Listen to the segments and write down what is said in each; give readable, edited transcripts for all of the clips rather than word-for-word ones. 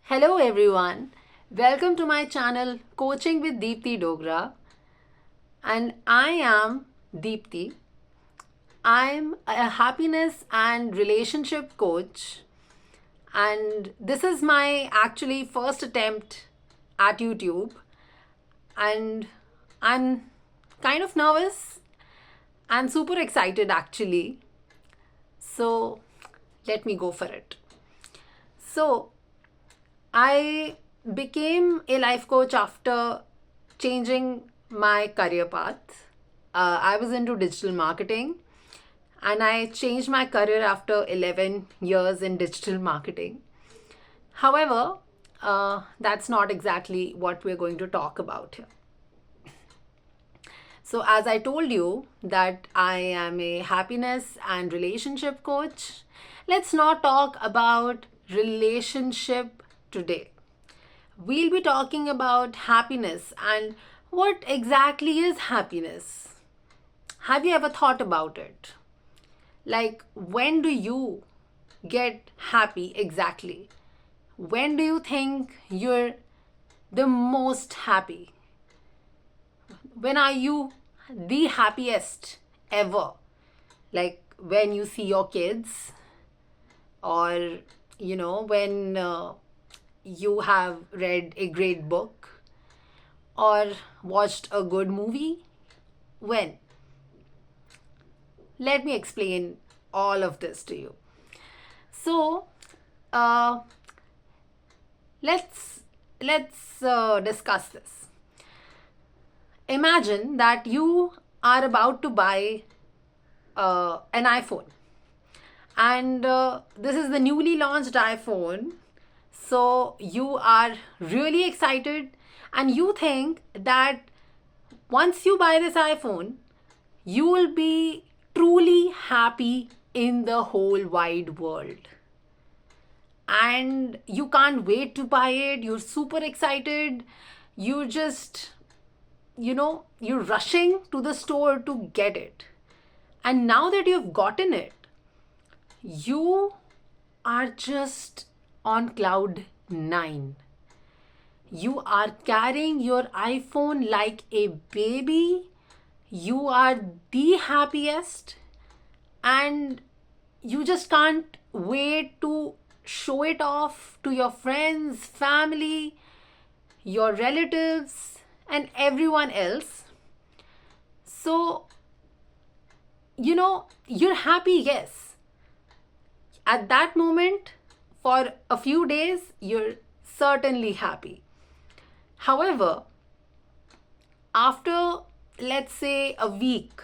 Hello everyone. Welcome to my channel Coaching with Deepti Dogra, and I am Deepti. I'm a happiness and relationship coach, and this is my actually first attempt at YouTube, and I'm kind of nervous and super excited actually. So, let me go for it. So, I became a life coach after changing my career path. I was into digital marketing and I changed my career after 11 years in digital marketing. However, that's not exactly what we're going to talk about here. So, as I told you that I am a happiness and relationship coach, let's not talk about relationship today. We'll be talking about happiness and what exactly is happiness. Have you ever thought about it? Like, when do you get happy exactly? When do you think you're the most happy? When are you the happiest ever? Like, when you see your kids, or when you have read a great book or watched a good movie? When? Let me explain all of this to you. So, uh, let's discuss this. Imagine that you are about to buy an iPhone, and this is the newly launched iPhone. So you are really excited, and you think that once you buy this iPhone, you will be truly happy in the whole wide world. And you can't wait to buy it. You're super excited. You just, you're rushing to the store to get it. And now that you've gotten it, you are just on cloud nine. You are carrying your iPhone like a baby. You are the happiest, and you just can't wait to show it off to your friends, family, your relatives, and everyone else. So, you're happy, yes. At that moment, for a few days, you're certainly happy. However, after, let's say, a week,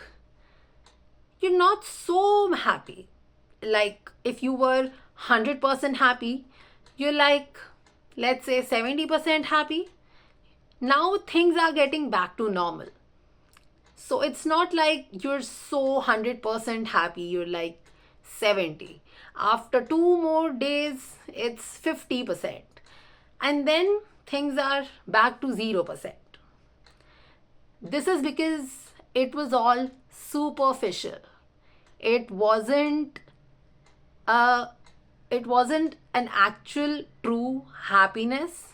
you're not so happy. Like, if you were 100% happy, you're like, let's say, 70% happy. Now things are getting back to normal. So it's not like you're so 100% happy, you're like 70. After 2 more days, it's 50. And then things are back to 0%. This is because it was all superficial. It wasn't uh, it wasn't an actual true happiness.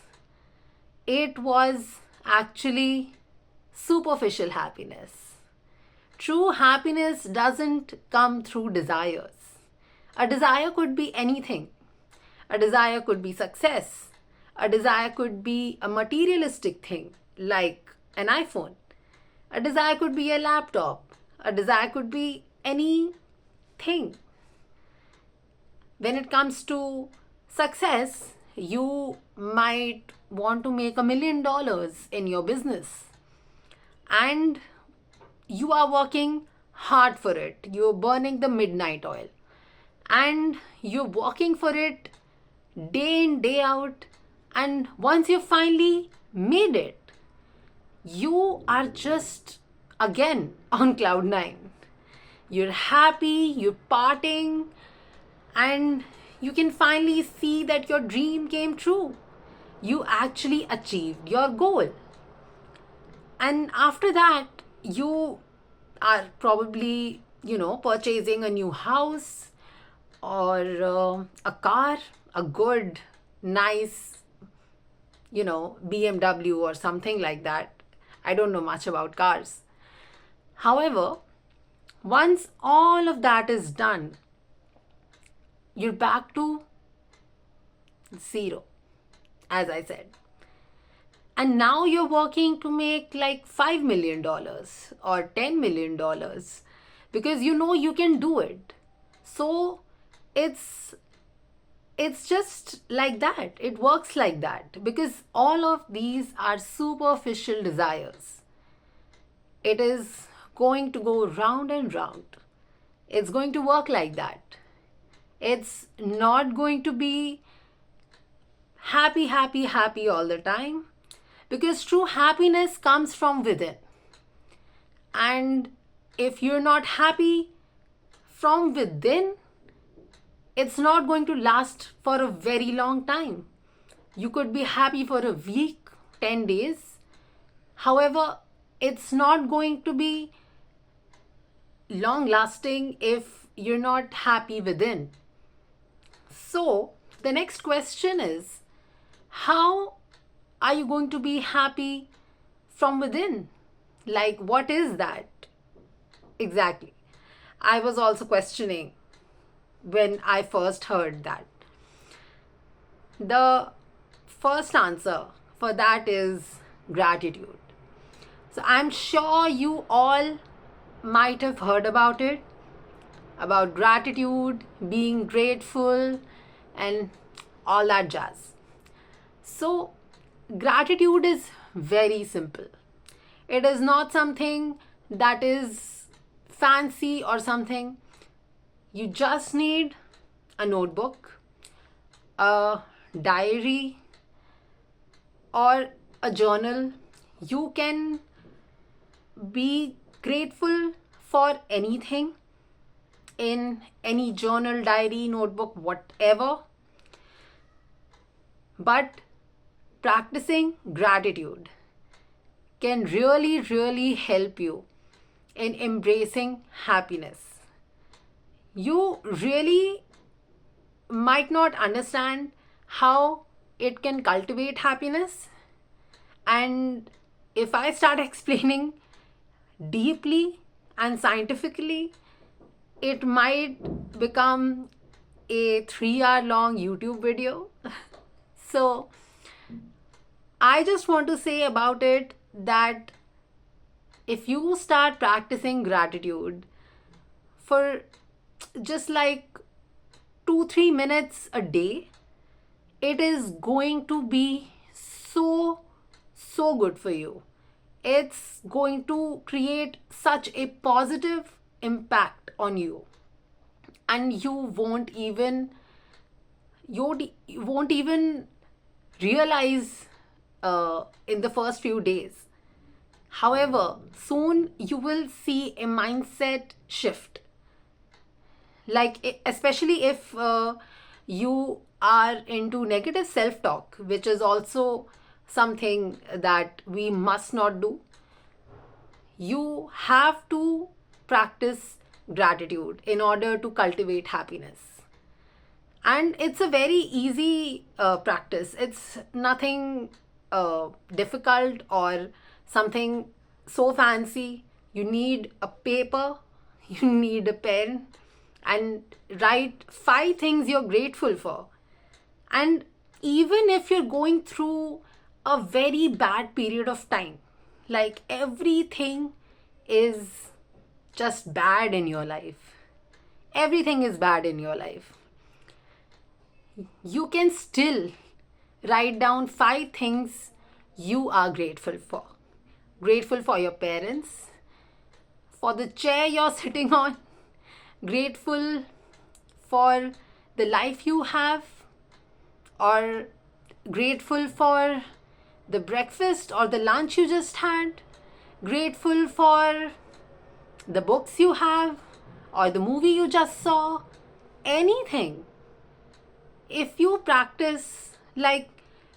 It was actually superficial happiness. True happiness doesn't come through desires. A desire could be anything. A desire could be success. A desire could be a materialistic thing like an iPhone. A desire could be a laptop. A desire could be anything. When it comes to success, you might want to make $1 million in your business, and you are working hard for it. You're burning the midnight oil, and you're working for it day in, day out. And once you finally made it, you are just again on cloud nine. You're happy, you're partying, and you can finally see that your dream came true. You actually achieved your goal. And after that, you are probably, purchasing a new house or a car, a good, nice, BMW or something like that. I don't know much about cars. However, once all of that is done, you're back to zero, as I said. And now you're working to make like $5 million or $10 million because you know you can do it. So it's it's just like that. It works like that because all of these are superficial desires. It is going to go round and round. It's going to work like that. It's not going to be happy, happy, happy all the time because true happiness comes from within. And if you're not happy from within, it's not going to last for a very long time. You could be happy for a week, 10 days. However, it's not going to be long lasting if you're not happy within. So, the next question is, how are you going to be happy from within? Like, what is that exactly? I was also questioning when I first heard that. The first answer for that is gratitude. So I'm sure you all might have heard about it, about gratitude, being grateful, and all that jazz. So, gratitude is very simple. It is not something that is fancy or something. You just need a notebook, a diary, or a journal. You can be grateful for anything in any journal, diary, notebook, whatever. But practicing gratitude can really, really help you in embracing happiness. You really might not understand how it can cultivate happiness. And if I start explaining deeply and scientifically, it might become a 3 hour long YouTube video. So, I just want to say about it that if you start practicing gratitude for just like 2-3 minutes a day, it is going to be so good for you. It's going to create such a positive impact on you, and you won't even realize in the first few days. However, soon you will see a mindset shift. Like, especially if you are into negative self talk, which is also something that we must not do. You have to practice gratitude in order to cultivate happiness. And it's a very easy practice. It's nothing difficult or something so fancy. You need a paper, you need a pen, and write 5 things you're grateful for. And even if you're going through a very bad period of time, like everything is just bad in your life, everything is bad in your life, you can still write down 5 things you are grateful for. Grateful for your parents, for the chair you're sitting on, grateful for the life you have, or grateful for the breakfast or the lunch you just had, grateful for the books you have or the movie you just saw, anything. If you practice, like,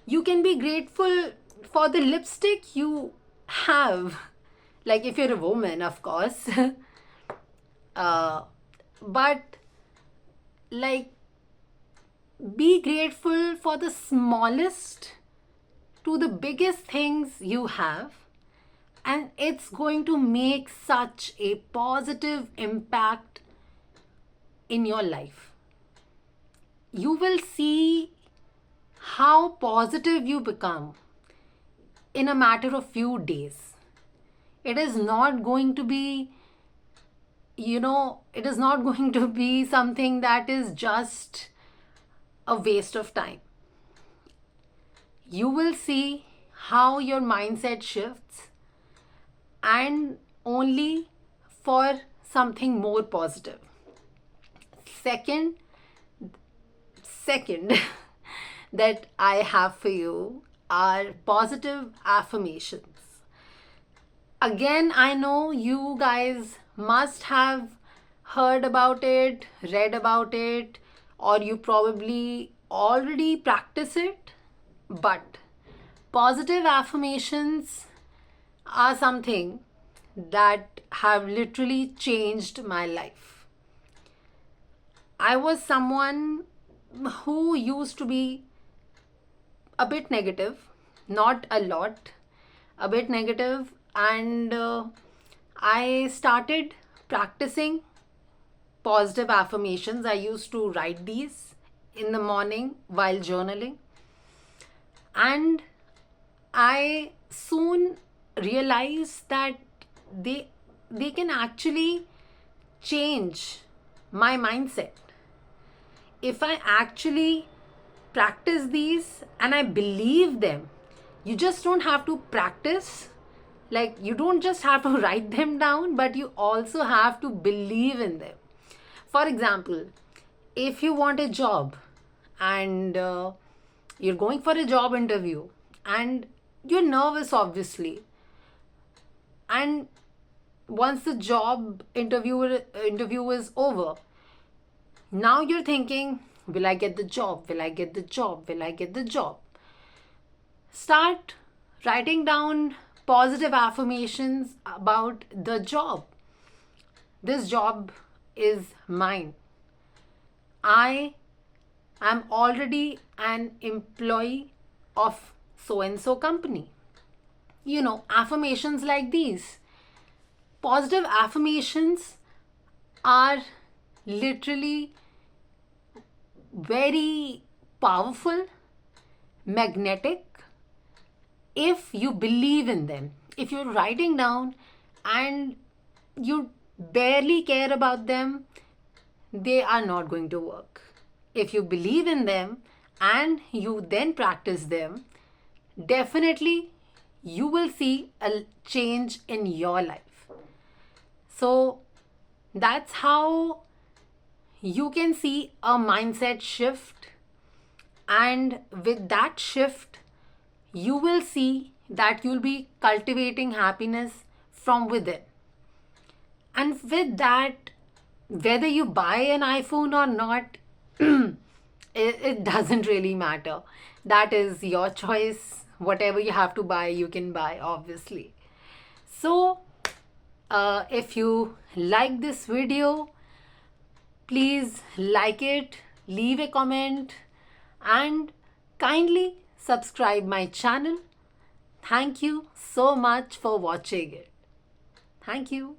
you can be grateful for the lipstick you have, like if you're a woman, of course. But like, be grateful for the smallest to the biggest things you have, and it's going to make such a positive impact in your life. You will see how positive you become in a matter of few days. It is not going to be, it is not going to be something that is just a waste of time. You will see how your mindset shifts, and only for something more positive. Second that I have for you are positive affirmations. Again, I know you guys must have heard about it, read about it, or you probably already practice it. But positive affirmations are something that have literally changed my life. I was someone who used to be a bit negative, not a lot, a bit negative, and I started practicing positive affirmations. I used to write these in the morning while journaling, and I soon realized that they can actually change my mindset. If I actually practice these and I believe them, you just don't have to practice. Like, you don't just have to write them down, but you also have to believe in them. For example, if you want a job and you're going for a job interview and you're nervous, obviously, and once the job interview is over, now you're thinking, will I get the job? Will I get the job? Will I get the job? Start writing down positive affirmations about the job. This job is mine. I am already an employee of so and so company. Affirmations like these. Positive affirmations are literally very powerful, magnetic, if you believe in them. If you're writing down and you barely care about them, they are not going to work. If you believe in them and you then practice them, definitely you will see a change in your life. So that's how you can see a mindset shift, and with that shift, you will see that you'll be cultivating happiness from within. And with that, whether you buy an iPhone or not, it doesn't really matter. That is your choice. Whatever you have to buy, you can buy, obviously. So, if you like this video, please like it, leave a comment, and kindly subscribe my channel. Thank you so much for watching it. Thank you.